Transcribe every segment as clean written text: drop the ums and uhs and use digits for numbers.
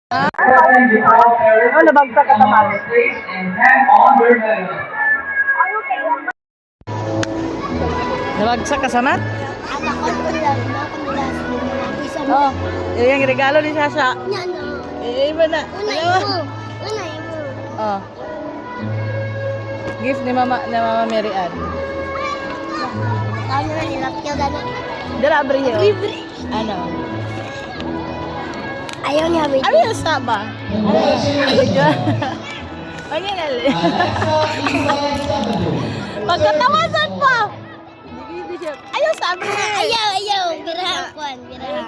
Ah, oh, nabagsak ka naman. Nabagsak ka sa mat? Oh, yung regalo ni Sasha. Iba na. Unay mo. Oh. Gift ni Mama Mary Ann. Ano na nilap niya gano'n? Dara abriyo. Ano? Ayaw niya, baby. Ano yung saba? Ano yan? Pagkatawasan pa! Ayaw sabi! Ayaw. Biraha, Juan. Biraha.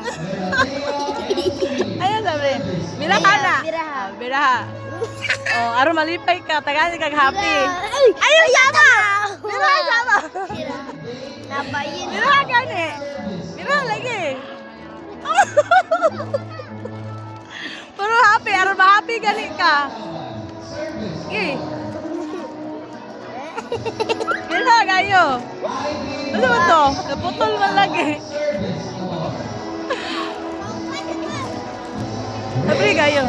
Ayaw sabi! Biraha na! Biraha. Biraha! Oh, aro malipay ka, tagaan kag happy. Ay! Ayaw sama! Biraha sama! Biraha. Nabayin. Biraha gani! Biraha lagi! Pero happy, aro ma-happy gani ka. Okay. Biraha kayo. Ano ba to? Naputol man lagi. Sabi kayo.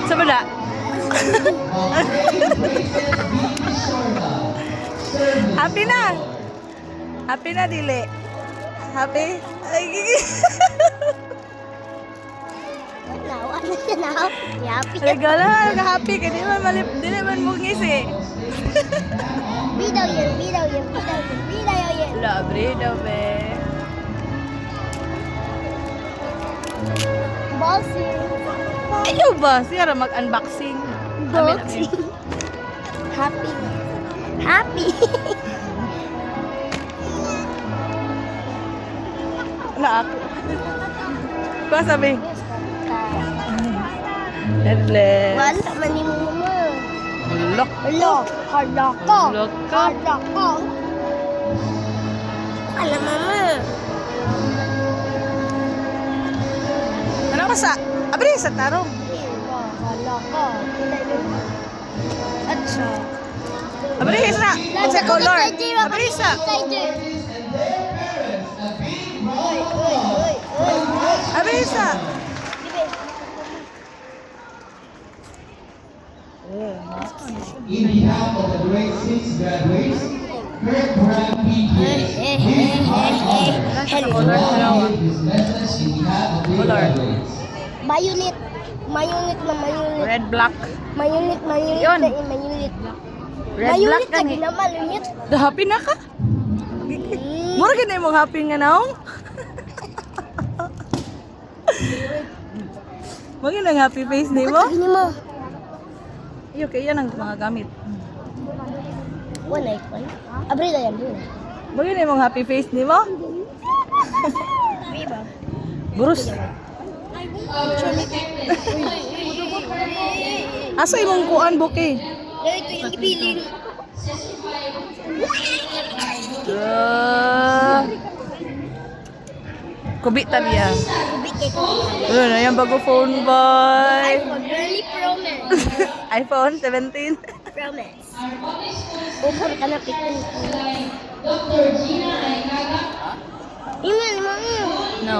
Sabi na. Happy na. Happy na, dili. Happy? Ay, Ano siya na? Happy. regalo na, happy ka. Di naman mungis eh. Bidaw yun. Labre daw, be. Bossing. Ayaw ba? Siya mag-unboxing. Boxing. Happy. Happy. Na ako. Ba sabi? Headless. Wala man ni mama. Lock. Hala ko. Lock ka. Hala ko. Hala mama. Ano ka sa? Abri, sa tarong. Hala ko. Atsa. Abri, sa. Sa color. Abri, sa. Abri, sa. In behalf of the grade 6 graduates, Kirk Brand PJ, Color, dalawa. this message in behalf of the Color. graduates. Mayunit. Mayunit. Red, black. Mayunit. Yun. Mayunit. Red, black Mayunit lagi gani. na malunit. Happy na ka? Mura ka na yung happy nga naong? Magin ang happy face ni mo? Gini mo. Iyo, kaya yan ang mga gamit. Wala ikaw. Abri na yan. Magin na yung happy face ni mo? Diba? Burus. Asa imong kuan buke? Ito yung ibilin. Kubit tabi ah. Kubik ito. Ano na yung bago phone boy? iPhone. Early Pro Max. iPhone 17. Pro Max. Upon ka na pikon. Dr. Gina ay Iman mo. No.